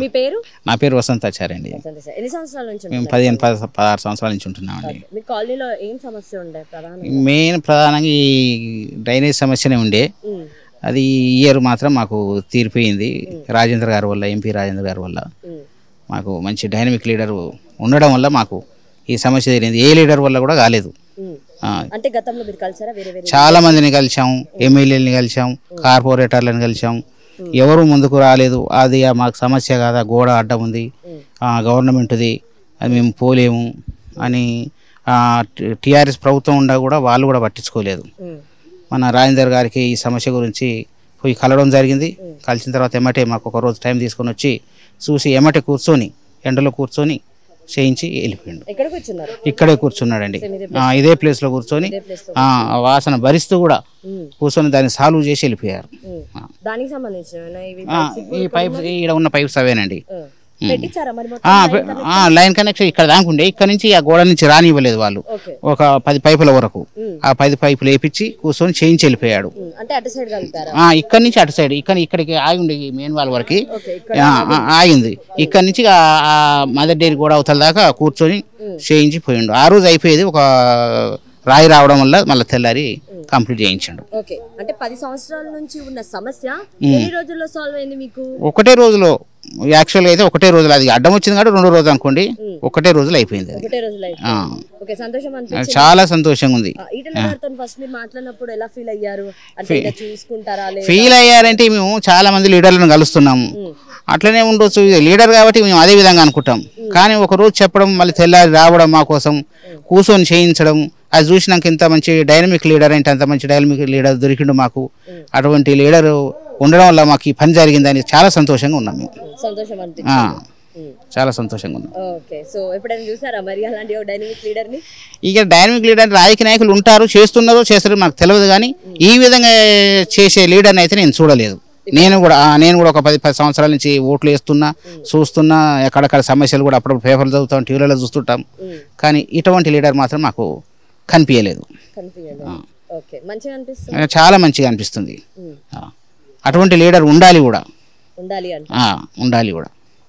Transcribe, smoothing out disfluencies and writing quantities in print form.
మీ పేరు? నా పేరు వసంతాచారి అండి. ఎన్ని సంవత్సరాల నుంచి? మేము 15-16 సంవత్సరాల నుంచి ఉంటున్నామండి. మీ కాలనీలో ఏం సమస్య ఉండే? ప్రధానంగా ఈ డ్రైనేజ్ సమస్యనే ఉండే. అది ఈ ఇయర్ మాత్రం మాకు తీరిపోయింది. రాజేంద్ర గారి వల్ల, ఎంపీ రాజేంద్ర గారి వల్ల మాకు మంచి డైనమిక్ లీడర్ ఉండడం వల్ల మాకు ఈ సమస్య తీరింది. ఏ లీడర్ వల్ల కూడా కాలేదు. అంటే గతంలో మీరు కలిసారా? చాలా మందిని కలిసాం, ఎమ్మెల్యేలని కలిసాం, కార్పొరేటర్లను కలిసాం, ఎవరు ముందుకు రాలేదు. అది మాకు సమస్య కాదా, గోడ అడ్డం ఉంది, గవర్నమెంట్ది, అది మేము పోలేము అని టీఆర్ఎస్ ప్రభుత్వం ఉండా కూడా వాళ్ళు కూడా పట్టించుకోలేదు. మన రాజేందర్ గారికి ఈ సమస్య గురించి పోయి కలవడం జరిగింది. కలిసిన తర్వాత ఎమ్మటే మాకు ఒక రోజు టైం తీసుకొని వచ్చి చూసి ఎమ్మటే కూర్చొని ఎండలో కూర్చొని చేయించి వెళ్ళిపోయిండు. ఇక్కడే కూర్చున్నాడండి, ఇదే ప్లేస్లో కూర్చొని వాసన భరిస్తూ కూడా కూర్చొని దాన్ని సాల్వ్ చేసి వెళ్ళిపోయారు. ఈ పైప్స్ ఇక్కడ ఉన్న పైప్స్ అవేనండి. లైన్ కనెక్షన్ ఇక్కడ దాకుండే, ఇక్కడ నుంచి ఆ గోడ నుంచి రానివ్వలేదు వాళ్ళు. ఒక 10 పైపుల వరకు ఆ 10 పైపులు వేపించి కూర్చొని చేయించి వెళ్ళిపోయాడు. ఇక్కడ నుంచి అటు సైడ్ ఇక్కడికి ఆగి ఉండే మెయిన్ వాళ్ళ వరకు ఆగింది. ఇక్కడ నుంచి ఆ మదర్ డైరీ గోడ అవతల దాకా కూర్చొని చేయించి పోయిండు. ఆ రోజు అయిపోయేది, ఒక రాయి రావడం వల్ల మళ్ళీ తెల్లారి కంప్లీట్ చేయించాడు. అంటే 10 సంవత్సరాల నుంచి ఉన్న సమస్య ఎన్ని రోజుల్లో సాల్వ్ అయింది మీకు? ఒకటే రోజులో. యాక్చువల్గా అయితే ఒకటే రోజులు, అది అడ్డం వచ్చింది కాబట్టి 2 రోజులు అనుకోండి, ఒకటే రోజులు అయిపోయింది. చాలా సంతోషంగా ఉంది. ఫీల్ అయ్యారంటే మేము చాలా మంది లీడర్లను కలుస్తున్నాము, అట్లనే ఉండొచ్చు లీడర్ కాబట్టి మేము అదే విధంగా అనుకుంటాం. కానీ ఒక రోజు చెప్పడం, మళ్ళీ తెల్లారి రావడం, మా కోసం కూర్చొని చేయించడం, అది చూసినాక ఇంత మంచి డైనమిక్ లీడర్ అంటే అంత మంచి డైనమిక్ లీడర్ దొరికిండు మాకు. అటువంటి లీడర్ ఉండడం వల్ల మాకు ఈ పని జరిగిందని చాలా సంతోషంగా ఉన్నాం మేము. చాలా సంతోషంగా ఉన్నాం. ఇక డైనమిక్ లీడర్ రాజకీయ నాయకులు ఉంటారు, చేస్తారు, మాకు తెలియదు. కానీ ఈ విధంగా చేసే లీడర్ని అయితే నేను చూడలేదు. నేను కూడా ఒక 10 సంవత్సరాల నుంచి ఓట్లు వేస్తున్నా, చూస్తున్నా, ఎక్కడెక్కడ సమస్యలు కూడా అప్పుడప్పుడు పేపర్లు చదువుతాం, టీవీలలో చూస్తుంటాం. కానీ ఇటువంటి లీడర్ మాత్రం మాకు కనిపించలేదు. చాలా మంచిగా అనిపిస్తుంది. అటువంటి లీడర్ ఉండాలి కూడా.